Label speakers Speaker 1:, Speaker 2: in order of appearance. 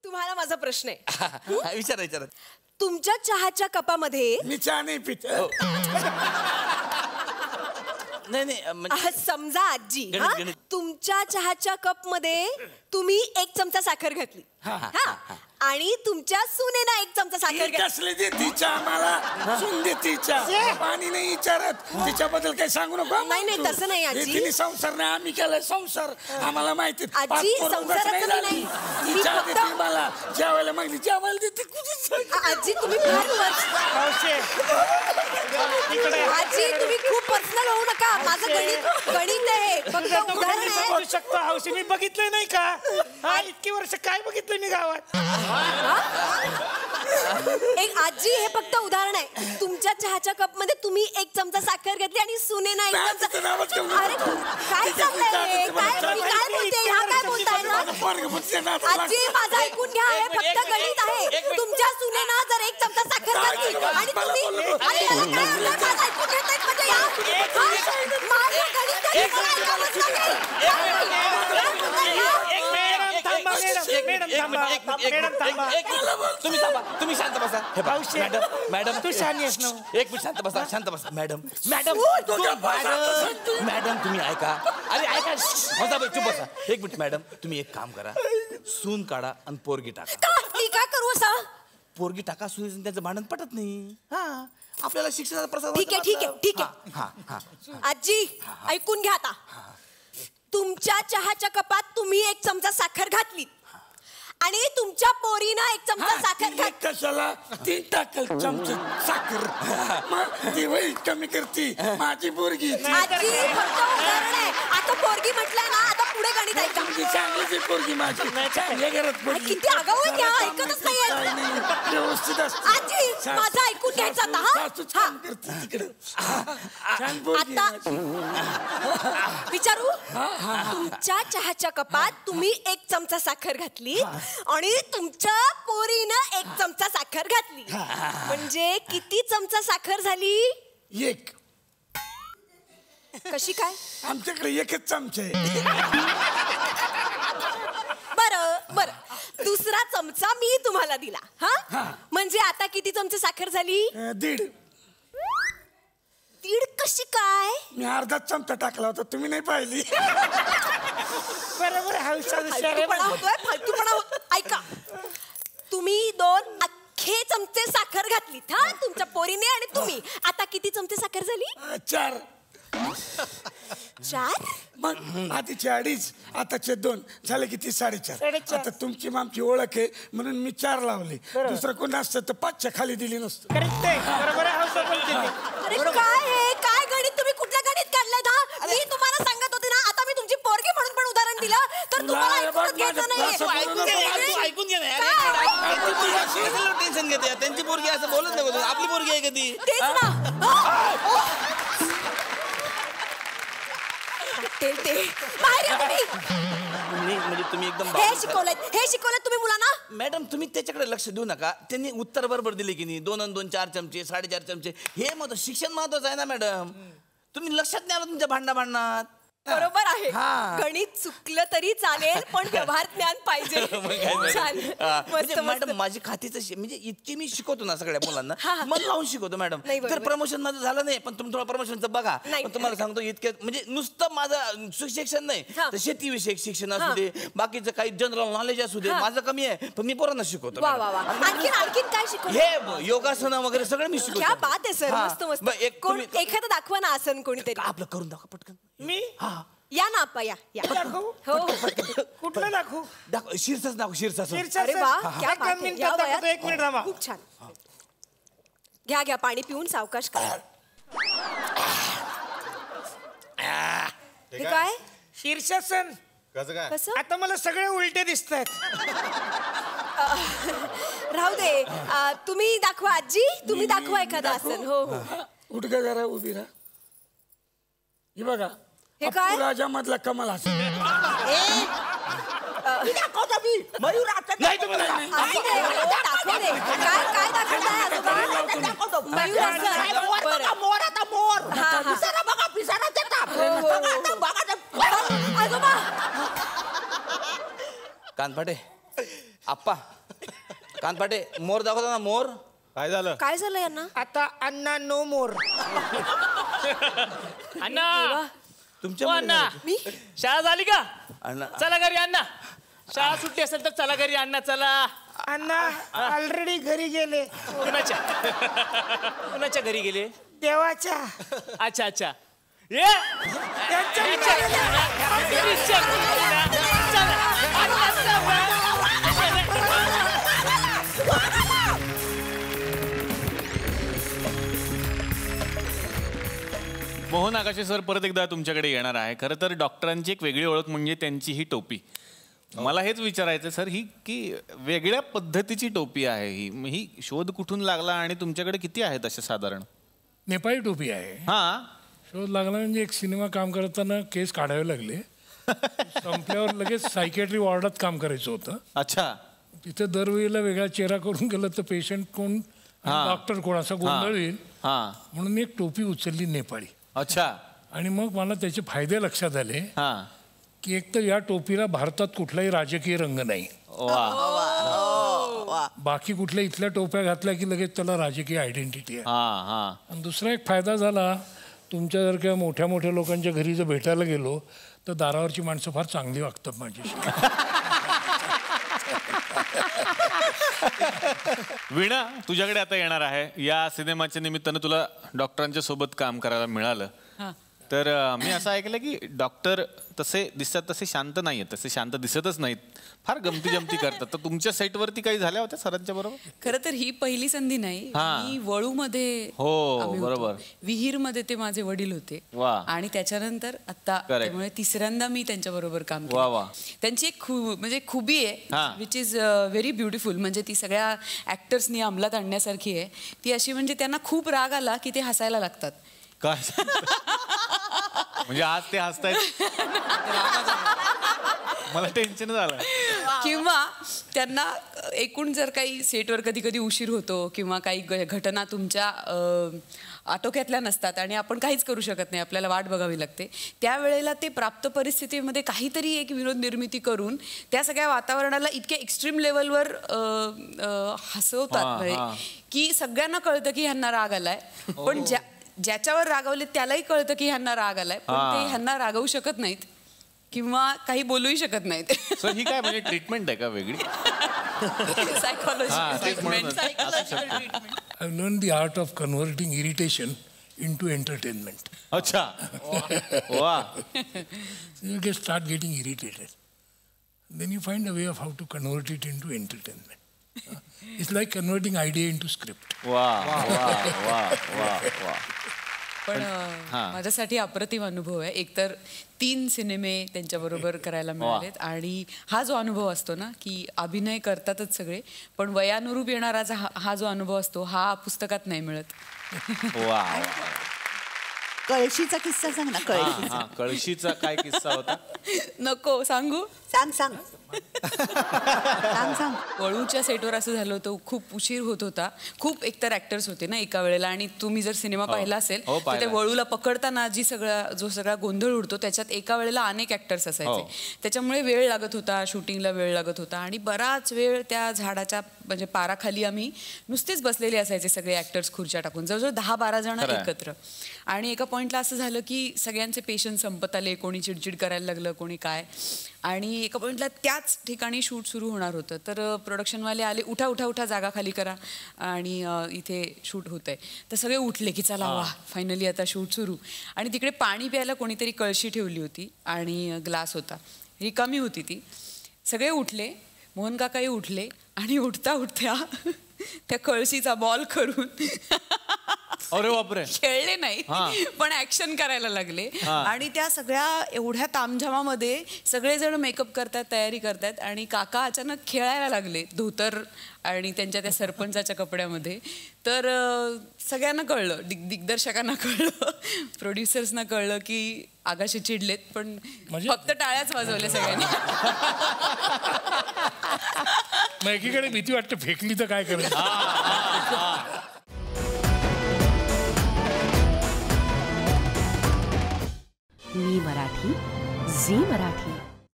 Speaker 1: तुम्हाला माझा प्रश्न आहे.
Speaker 2: विचारा विचारा.
Speaker 1: तुमच्या चहाच्या कपामध्ये
Speaker 3: मी चहा नाही पित.
Speaker 2: नाही
Speaker 1: समजा आजी
Speaker 2: गणित.
Speaker 1: तुमच्या चहाच्या कप मध्ये तुम्ही 1 चमचा साखर घातली आणि तुमच्या सुनेना 1 चमचा साखर घातली.
Speaker 3: कसली देती चहा मला? सुन देती चहा, पाणी नाही विचारत. तिच्याबद्दल काही सांगू नको.
Speaker 1: नाही तसं नाही आजी.
Speaker 3: तिने संसार नाही, आम्ही केलाय संसार. आम्हाला माहिती
Speaker 1: आजी संसाराचं नाही.
Speaker 3: चहा देते मला जेवायला, मागली जेवायला देते.
Speaker 1: आजी तुम्ही आजी तुम्ही खूप पर्सनल होऊ नका. माझं गणित आहे, फक्त उदाहरण आहे.
Speaker 4: शकतो हौशी. मी बघितलंय नाही का? इतकी वर्ष काय बघितलंय मी गावात?
Speaker 1: एक आजी हे फक्त उदाहरण आहे. तुमच्या चहाच्या कप मध्ये तुम्ही 1 चमचा साखर घेतली आणि सुनेना 1 चमचा. अरे काय चाललंय? काय बोलते? ह्या काय बोलताय ना? आजी माझं ऐकून घ्या, हे फक्त गणित आहे. तुमच्या सुनेना जर 1 चमचा साखर घातली आणि तुम्ही अरे याला काय अर्थ? माझं ऐकून घेतायत म्हणजे माझं गणित आहे, मला ऐकावंच
Speaker 2: तुम्ही शांत बसा. मॅडम
Speaker 4: तू शानी आहेस ना.
Speaker 2: एक मिनिट शांत बसा. मॅडम तुम्ही ऐका. अरे ऐका चुप बसा. एक मिनिट मॅडम, तुम्ही एक काम करा. सून काढा आणि पोरगी टाका.
Speaker 1: काय करू असं?
Speaker 2: पोरगी टाका, सून त्यांचं भांडण पटत नाही. आपल्याला शिक्षणाचा प्रसार.
Speaker 1: ठीक आहे. आजी ऐकून घ्या आता. तुमच्या चहाच्या कपात तुम्ही 1 चमचा साखर घातली आणि तुमच्या पोरीनं 1 चमचा साखर घातली.
Speaker 3: कशाला 3 टाकल चमचे साखर? ती वही कमी करती माझी पोरगी.
Speaker 1: आजी फक्त उदाहरण आहे. आता पोरगी म्हटलंय ना, आता पुढे गणित ऐका.
Speaker 3: चांगलीच पोरगी माझी, चांगल्या घरात पोरगी.
Speaker 1: किती आगाऊ आहे त्या, ऐकतच नाहीये.
Speaker 3: व्यवस्थित असते.
Speaker 1: आजी माझं ऐकून घ्यायचं आता. आता विचारू. तुमच्या चहाच्या कपात तुम्ही 1 चमचा साखर घातली आणि तुमच्या पोरीनं 1 चमचा साखर घातली, म्हणजे किती चमचा साखर झाली?
Speaker 3: 1.
Speaker 1: कशी काय?
Speaker 3: आमच्याकडे 1च चमचा आहे.
Speaker 1: बरं दुसरा चमचा मी तुम्हाला दिला. म्हणजे आता किती चमचे साखर झाली?
Speaker 3: 1.5.
Speaker 1: 1.5 कशी काय?
Speaker 3: मी अर्धा चमचा टाकला होता, तुम्ही नाही पाहिली.
Speaker 4: बरोबर.
Speaker 1: फालतूपणा होतोय. ऐका, तुम्ही 2 अख्खे चमचे साखर घातलीत तुमच्या पोरीने आणि तुम्ही. आता किती चमचे साखर झाली?
Speaker 3: 4.
Speaker 1: 4?
Speaker 3: मग आधीचे 2.5, आताचे 2 झाले किती? 4.5. आता तुमची आमची ओळख आहे म्हणून मी 4 लावले. दुसरं कोण असतं तर 5च्या खाली दिली नसतं.
Speaker 1: अरे काय गणित? तुम्ही कुठलं गणित काढलंय? मी तुम्हाला सांगत होते ना, आता मी तुमची पोरगी म्हणून पण उदाहरण दिलं तर तुम्हाला ऐकूनच घ्यायचं नाही.
Speaker 2: ऐकून घे टेन्शन घेते. त्यांची पोरगी असं बोलत नाही, आपली पोरगी आहे कधी.
Speaker 1: तेच ना.
Speaker 2: म्हणजे तुम्ही एकदम
Speaker 1: हे शिकवलंय तुम्ही मुलांना.
Speaker 2: मॅडम तुम्ही त्याच्याकडे लक्ष देऊ नका. त्यांनी उत्तर बरोबर दिले की नाही. 2 आणि 2 4 चमचे, 4.5 चमचे. हे शिक्षण महत्वाचं आहे ना मॅडम. तुम्ही लक्षात नाही आलं तुमच्या भांडणात.
Speaker 1: बरोबर आहे. गणित चुकलं तरी चालेल पण व्यवहार ज्ञान पाहिजे.
Speaker 2: मॅडम माझी खातीच म्हणजे इतकी मी शिकवतो ना सगळ्या मुलांना, मन लावून शिकवतो मॅडम. तर प्रमोशन माझं झालं नाही, पण तुम्ही थोडं प्रमोशनचं बघा. पण तुम्हाला सांगतो इतक्या म्हणजे नुसतं माझं शिक्षण नाही तर शेतीविषयक शिक्षण असू दे, बाकीचं काही जनरल नॉलेज असू दे, माझं कमी आहे पण मी पोरांना शिकवतो.
Speaker 1: आणखीन काय शिकवतो?
Speaker 2: हे योगासन वगैरे सगळं मी शिकवतो.
Speaker 1: क्या बात आहे सर, मस्त मस्त. एखादं दाखवा ना आसन कोणीतरी.
Speaker 2: आपलं करून दाखवा पटकन.
Speaker 4: मी
Speaker 1: या ना आप्पा या.
Speaker 4: हो कुठलं दाखवू?
Speaker 2: शीर्षच दाखव. शीर्षासन.
Speaker 1: अरे वा, क्या बात आहे.
Speaker 4: 1 मिनिट थांबा.
Speaker 1: खूप छान. घ्या पाणी पिऊन सावकाश करा. हे काय?
Speaker 4: शीर्षासन.
Speaker 1: कसं?
Speaker 4: आता मला सगळे उलटे दिसत आहेत.
Speaker 1: राहू दे. तुम्ही दाखवा आजी, तुम्ही दाखवा एखादं आसन. हो
Speaker 3: उठ गा जरा, उभी राहा. हे बघा,
Speaker 1: हे काय?
Speaker 3: राजा मधला कमल आसन.
Speaker 2: कानफाटे आप्पा कानपाटे मोर दाखवता ना मोर.
Speaker 5: काय झालं?
Speaker 1: काय झालं यांना?
Speaker 4: आता अण्णा नो मोर.
Speaker 6: अण्णा
Speaker 2: तुमच्या
Speaker 6: अण्णा
Speaker 1: मी
Speaker 6: शाळा झाली का?
Speaker 2: अण्णा
Speaker 6: चला घरी अण्णा. शाळा सुट्टी असेल तर चला घरी अण्णा. चला.
Speaker 4: अण्णा ऑलरेडी घरी गेले.
Speaker 6: कुणाच्या घरी गेले?
Speaker 4: देवाच्या.
Speaker 6: अच्छा अच्छा. ये
Speaker 5: मोहन आगाशे सर परत एकदा तुमच्याकडे येणार आहे. खरं तर डॉक्टरांची एक वेगळी ओळख म्हणजे त्यांची ही टोपी. मला हेच विचारायचं सर, ही की वेगळ्या पद्धतीची टोपी आहे ही शोध कुठून लागला आणि तुमच्याकडे किती आहेत असे साधारण?
Speaker 7: नेपाळी टोपी आहे.
Speaker 5: हा,
Speaker 7: शोध लागला म्हणजे एक सिनेमा काम करताना केस काढावे लागले. संपल्यावर लगेच सायकॅट्री वॉर्डात काम करायचं होतं.
Speaker 5: अच्छा.
Speaker 7: तिथे दरवेळेला वेगळा चेहरा करून गेलं तर पेशंट कोण डॉक्टर कोण असा गोंधळ येईल म्हणून मी एक टोपी उचलली नेपाळी.
Speaker 5: अच्छा.
Speaker 7: आणि मग मला त्याचे फायदे लक्षात आले की एक तर या टोपीला भारतात कुठलाही राजकीय रंग नाही. बाकी कुठल्या इथल्या टोप्या घातल्या की लगेच त्याला राजकीय आयडेंटिटी आहे. आणि दुसरा एक फायदा झाला, तुमच्यासारख्या मोठ्या मोठ्या लोकांच्या घरी जर भेटायला गेलो तर दारावरची माणसं फार चांगली वागतात माझ्याशी.
Speaker 5: वीणा तुझ्याकडे आता येणार आहे. या सिनेमाच्या निमित्तानं तुला डॉक्टरांच्या सोबत काम करायला मिळालं. तर मी असं ऐकलं की डॉक्टर तसे दिसतात तसे शांत नाहीत, तसे शांत दिसतच नाहीत, फार गमती जमती करतात. तर तुमच्या सेटवरती काही झाल्या होत्या सरांच्या बरोबर?
Speaker 8: खरं तर ही पहिली संधी नाही. मी वळूमध्ये
Speaker 5: बरोबर
Speaker 8: विहीरमध्ये ते माझे वडील होते आणि त्याच्यानंतर आता त्यामुळे तिसऱ्यांदा मी त्यांच्या बरोबर काम केलं. त्यांची एक म्हणजे खूबी आहे विच इज व्हेरी ब्युटिफुल. म्हणजे ती सगळ्या ऍक्टर्सनी अंमलात आणण्यासारखी आहे. ती अशी म्हणजे त्यांना खूप राग आला की ते हसायला लागतात.
Speaker 5: काय म्हणजे आज ते हसतायत? मला टेन्शन झालं.
Speaker 8: किंवा त्यांना एकूण जर काही सेटवर कधी कधी उशीर होतो किंवा काही घटना तुमच्या आटोक्यातल्या नसतात आणि आपण काहीच करू शकत नाही, आपल्याला वाट बघावी लागते, त्यावेळेला ते प्राप्त परिस्थितीमध्ये काहीतरी एक विनोद निर्मिती करून त्या सगळ्या वातावरणाला इतक्या एक्स्ट्रीम लेवलवर हसवतात की सगळ्यांना कळतं की ह्यांना राग आलाय. पण ज्याच्यावर रागवले त्यालाही कळतं की ह्यांना राग आलाय, पण ते ह्यांना रागवू शकत नाहीत किंवा काही बोलूही शकत नाहीत.
Speaker 5: सर ही काय म्हणजे ट्रीटमेंट आहे का वेगळी?
Speaker 7: I've learned the art of converting irritation into entertainment.
Speaker 5: अच्छा. वाह.
Speaker 7: You start getting irritated. Then you find a way of how to convert it into entertainment. It's like converting idea into script.
Speaker 5: वाह वाह वाह वाह वाह.
Speaker 8: पण माझ्यासाठी अप्रतिम अनुभव आहे. एकतर 3 सिनेमे त्यांच्याबरोबर करायला मिळालेत आणि हा जो अनुभव असतो ना की अभिनय करतातच सगळे, पण वयानुरूप येणारा हा जो अनुभव असतो हा पुस्तकात नाही मिळत.
Speaker 9: कळशीचा किस्सा सांग ना.
Speaker 5: कळशीचा काय किस्सा होता?
Speaker 8: नको सांगू.
Speaker 9: सांग सांग.
Speaker 8: वळूच्या सेटवर असं झालं होतं, खूप उशीर होत होता. खूप एकतर ऍक्टर्स होते ना एका वेळेला आणि तुम्ही जर सिनेमा पाहिला असेल तर ते वळूला पकडताना जो सगळा गोंधळ उडतो त्याच्यात एका वेळेला अनेक ऍक्टर्स असायचे. त्याच्यामुळे वेळ लागत होता, शूटिंगला वेळ लागत होता आणि बराच वेळ त्या झाडाच्या म्हणजे पाराखाली आम्ही नुसतेच बसलेले असायचे सगळे ऍक्टर्स खुर्च्या टाकून, जवळजवळ 10-12 जण एकत्र. आणि एका पॉइंटला असं झालं की सगळ्यांचे पेशंट संपत आले, कोणी चिडचिड करायला लागलं, कोणी काय. आणि एका पॉइंटला त्याच ठिकाणी शूट सुरू होणार होतं. तर प्रोडक्शनवाले आले, उठा उठा उठा, जागा खाली करा आणि इथे शूट होतंय. तर सगळे उठले की चला वा फायनली आता शूट सुरू. आणि तिकडे पाणी प्यायला कोणीतरी कळशी ठेवली होती आणि ग्लास होता, रिकामी होती ती. सगळे उठले, मोहन काकाही उठले आणि उठता उठत्या त्या कळशीचा बॉल करून
Speaker 5: अरे बापरे,
Speaker 8: खेळले नाही पण ऍक्शन करायला लागले. आणि त्या सगळ्या एवढ्या तामझामामध्ये सगळेजण मेकअप करतात, तयारी करतात आणि काका अचानक खेळायला लागले धोतर आणि त्यांच्या त्या सरपंचाच्या कपड्यामध्ये. तर सगळ्यांना कळलं, दिग्दर्शकांना कळलं, प्रोड्युसर्सना कळलं की आगाशे चिडलेत, पण फक्त टाळ्याच वाजवल्या सगळ्यांनी.
Speaker 7: मग एकीकडे भीती वाटते फेकली तर काय करायचं.
Speaker 10: मी मराठी, झी मराठी.